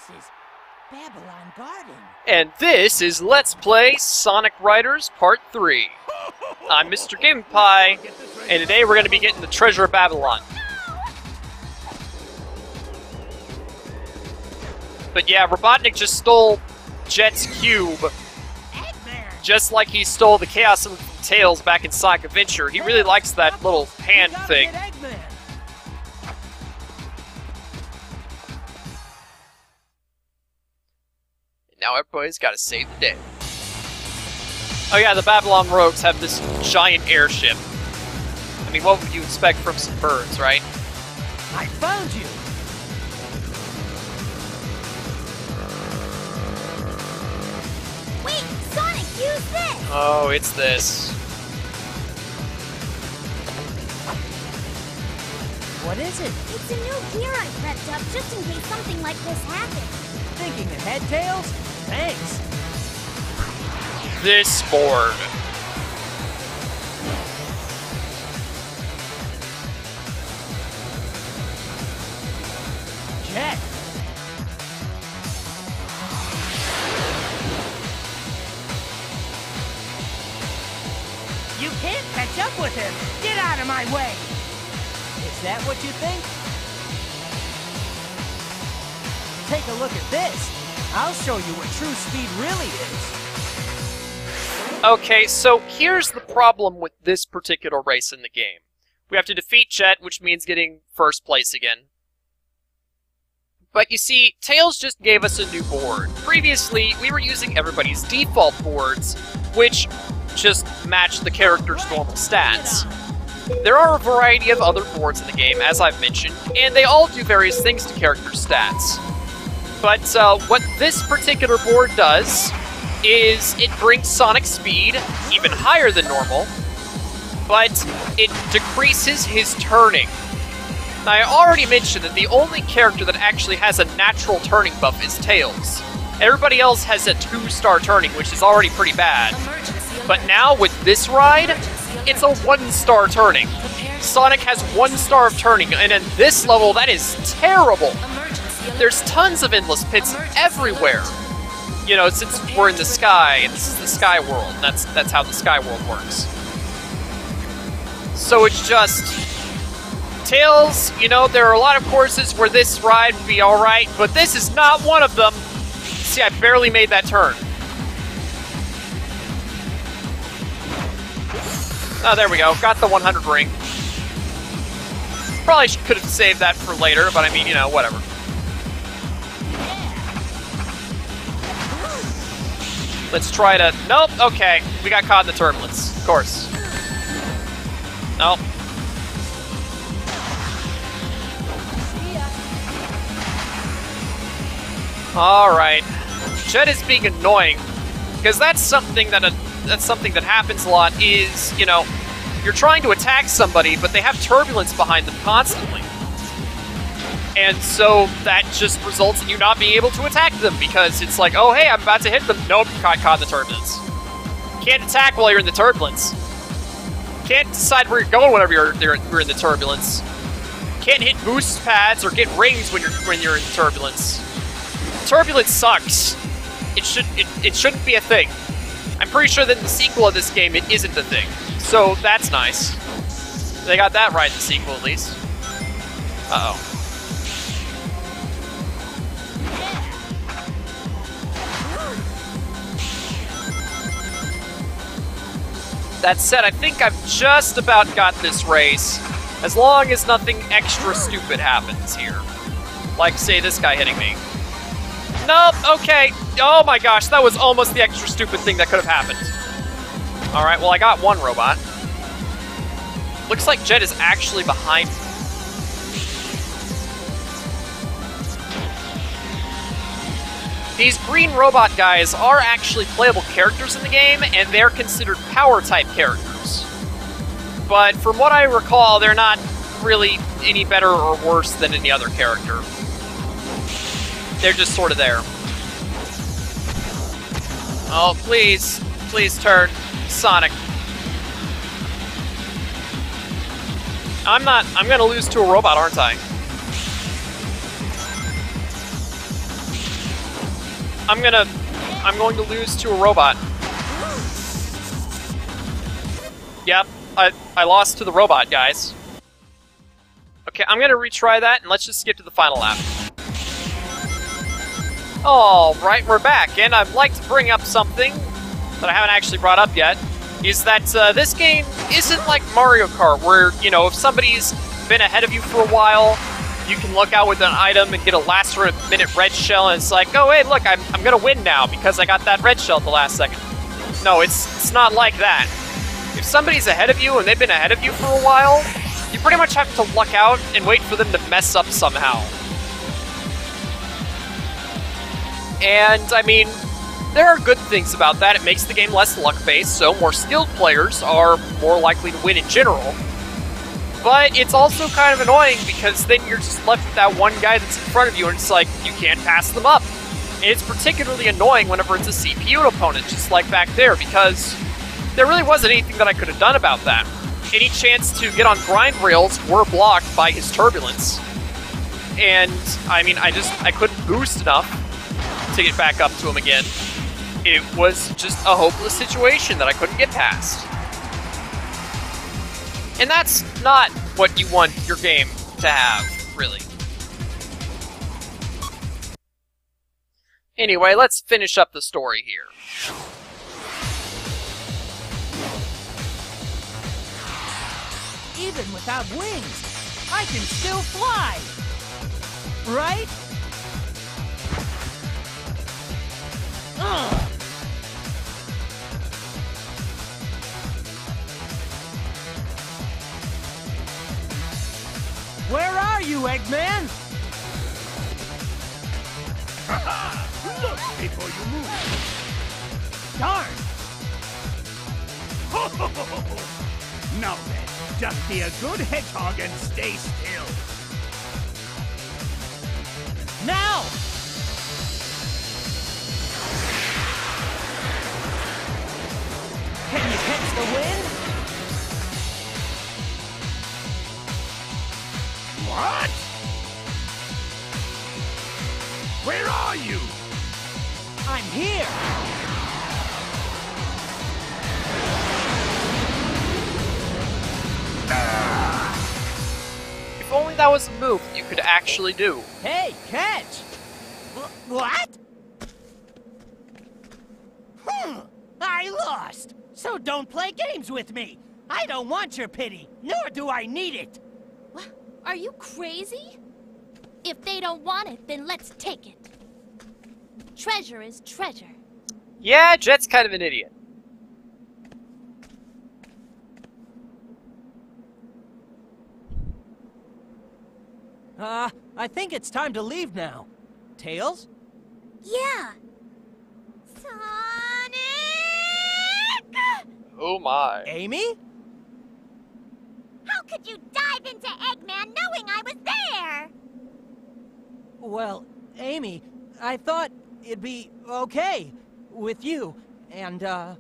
This is Babylon Garden. And this is Let's Play Sonic Riders Part 3. I'm Mr. GamePie, and today we're going to be getting the Treasure of Babylon. But yeah, Robotnik just stole Jet's cube, Eggman. just like he stole the Chaos of Tails back in Sonic Adventure. He really likes that little hand thing. Now everybody's got to save the day. Oh yeah, the Babylon Rogues have this giant airship. I mean, what would you expect from some birds, right? I found you. Wait, Sonic, use this! Oh, it's this. What is it? It's a new gear I prepped up just in case something like this happens. Thinking ahead, Tails? Thanks. This board. Jet. You can't catch up with him. Get out of my way. Is that what you think? Take a look at this. I'll show you what true speed really is. Okay, so here's the problem with this particular race in the game. We have to defeat Jet, which means getting first place again. But you see, Tails just gave us a new board. Previously, we were using everybody's default boards, which just match the character's normal stats. There are a variety of other boards in the game, as I've mentioned, and they all do various things to character stats. But what this particular board does is it brings Sonic's speed even higher than normal, but it decreases his turning. Now, I already mentioned that the only character that actually has a natural turning buff is Tails. Everybody else has a 2-star turning, which is already pretty bad. But now, with this ride, it's a 1-star turning. Sonic has 1 star of turning, and in this level, that is terrible. There's tons of endless pits everywhere. You know, since we're in the sky, and this is the sky world, and that's how the sky world works. So it's just... Tails, you know, there are a lot of courses where this ride would be alright, but this is not one of them. See, I barely made that turn. Oh, there we go. Got the 100 ring. Probably could have saved that for later, but I mean, you know, whatever. Let's try to... Nope, okay. We got caught in the turbulence. Of course. Nope. Alright. Jet is being annoying, because that's something that happens a lot is, you know, you're trying to attack somebody, but they have turbulence behind them constantly. And so that just results in you not being able to attack them, because it's like, oh hey, I'm about to hit them. Nope, caught in the turbulence. Can't attack while you're in the turbulence. Can't decide where you're going whenever you're in the turbulence. Can't hit boost pads or get rings when you're in turbulence. Turbulence sucks. It shouldn't be a thing. I'm pretty sure that in the sequel of this game, it isn't a thing. So that's nice. They got that right in the sequel, at least. Uh-oh. That said, I think I've just about got this race, as long as nothing extra stupid happens here. Like, say, this guy hitting me. Nope, okay. Oh my gosh, that was almost the extra stupid thing that could have happened. Alright, well, I got one robot. Looks like Jet is actually behind me. These green robot guys are actually playable characters in the game, and they're considered power-type characters. But from what I recall, they're not really any better or worse than any other character. They're just sort of there. Oh, please. Please turn. Sonic. I'm gonna lose to a robot, aren't I? I'm going to lose to a robot. Yep, I lost to the robot, guys. Okay, I'm gonna retry that, and let's just skip to the final lap. Alright, we're back, and I'd like to bring up something that I haven't actually brought up yet, is that this game isn't like Mario Kart, where, you know, if somebody's been ahead of you for a while, you can look out with an item and get a last-minute red shell, and it's like, oh, hey, look, I'm gonna win now because I got that red shell at the last second. No, it's not like that. If somebody's ahead of you and they've been ahead of you for a while, you pretty much have to luck out and wait for them to mess up somehow. And, I mean, there are good things about that. It makes the game less luck-based, so more skilled players are more likely to win in general. But it's also kind of annoying because then you're just left with that one guy that's in front of you and it's like, you can't pass them up. And it's particularly annoying whenever it's a CPU opponent, just like back there, because there really wasn't anything that I could have done about that. Any chance to get on grind rails were blocked by his turbulence. And, I mean, I couldn't boost enough to get back up to him again. It was just a hopeless situation that I couldn't get past. And that's not what you want your game to have, really. Anyway, let's finish up the story here. Even without wings, I can still fly! Right? Ugh. Where are you, Eggman? Look before you move. Darn! Now then, just be a good hedgehog and stay still. Now! Can you catch the wind? What? Where are you? I'm here! If only that was a move you could actually do. Hey, catch! What? I lost! So don't play games with me! I don't want your pity, nor do I need it! What? Are you crazy? If they don't want it, then let's take it. Treasure is treasure. Yeah, Jet's kind of an idiot. I think it's time to leave now. Tails? Yeah. Sonic! Oh my. Amy? How could you dive into Eggman knowing I was there? Well, Amy, I thought it'd be okay with you, and, Sonic!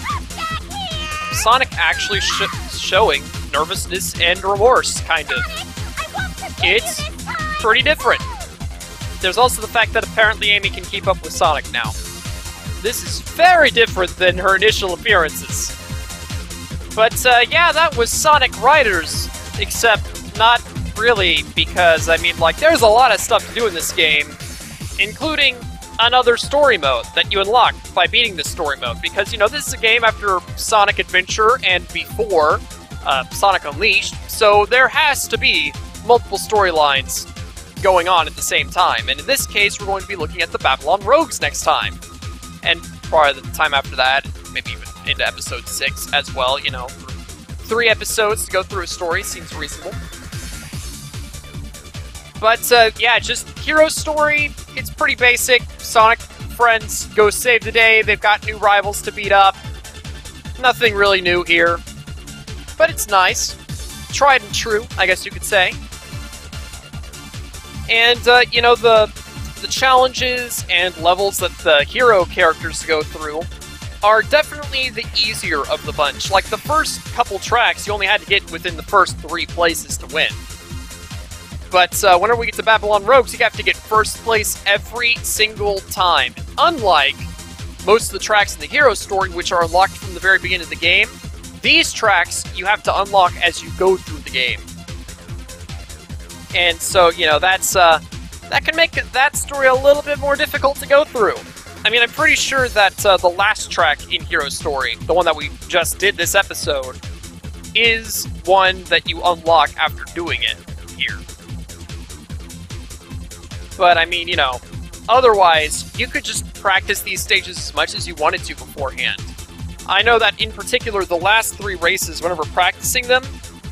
Come back here! Sonic actually showing nervousness and remorse, kind of. Sonic, I won't forget It's you this time! pretty different. There's also the fact that apparently Amy can keep up with Sonic now. This is very different than her initial appearances. But, yeah, that was Sonic Riders, except not really, because, I mean, like, there's a lot of stuff to do in this game, including another story mode that you unlock by beating this story mode, because, you know, this is a game after Sonic Adventure and before Sonic Unleashed, so there has to be multiple storylines going on at the same time, and in this case, we're going to be looking at the Babylon Rogues next time. And probably the time after that, maybe even into episode 6 as well, you know. 3 episodes to go through a story seems reasonable. But, yeah, just Hero's story, it's pretty basic. Sonic friends go save the day, they've got new rivals to beat up. Nothing really new here. But it's nice. Tried and true, I guess you could say. And, you know, the challenges and levels that the hero characters go through are definitely the easier of the bunch. Like, the first couple tracks, you only had to get within the first 3 places to win. But whenever we get to Babylon Rogues, you have to get first place every single time. Unlike most of the tracks in the hero story, which are unlocked from the very beginning of the game, these tracks you have to unlock as you go through the game. And so, you know, that can make that story a little bit more difficult to go through. I mean, I'm pretty sure that the last track in Hero Story, the one that we just did this episode, is one that you unlock after doing it here. But, I mean, you know, otherwise, you could just practice these stages as much as you wanted to beforehand. I know that, in particular, the last 3 races, whenever practicing them,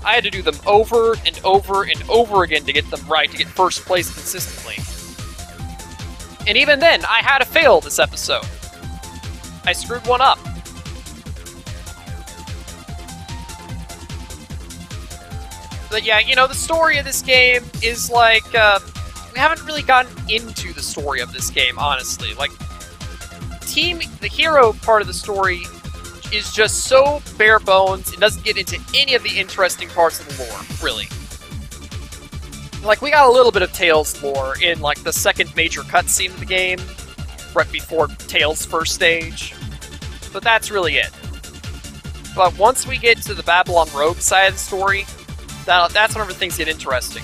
I had to do them over and over and over again to get them right, to get first place consistently. And even then, I had a fail this episode. I screwed one up. But yeah, you know, the story of this game is like, we haven't really gotten into the story of this game, honestly. Like, the hero part of the story is just so bare bones, it doesn't get into any of the interesting parts of the lore, really. Like, we got a little bit of Tails lore in, like, the second major cutscene of the game, right before Tails' first stage. But that's really it. But once we get to the Babylon Rogue side of the story, that's whenever things get interesting.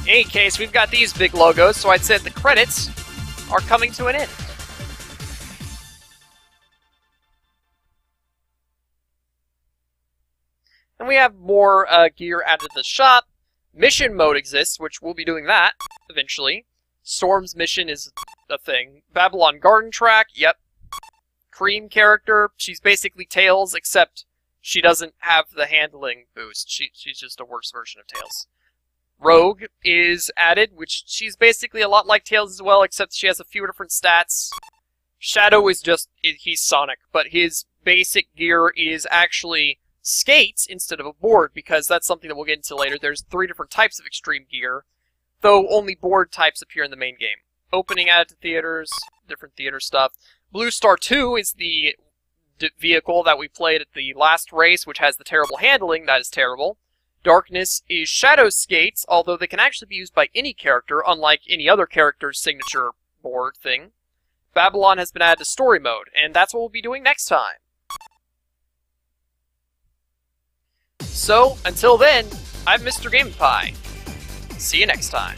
In any case, we've got these big logos, so I'd say that the credits are coming to an end. And we have more gear added to the shop. Mission mode exists, which we'll be doing that eventually. Storm's mission is a thing. Babylon Garden Track, yep. Cream character, she's basically Tails, except she doesn't have the handling boost. She's just a worse version of Tails. Rogue is added, which she's basically a lot like Tails as well, except she has a few different stats. Shadow is just, he's Sonic, but his basic gear is actually skates instead of a board, because that's something that we'll get into later. There's 3 different types of extreme gear, though only board types appear in the main game. Opening added to theaters, different theater stuff. Blue Star 2 is the vehicle that we played at the last race, which has the terrible handling. That is terrible. Darkness is Shadow skates, although they can actually be used by any character, unlike any other character's signature board thing. Babylon has been added to story mode, and that's what we'll be doing next time. So, until then, I'm Mr. Game Pie. See you next time.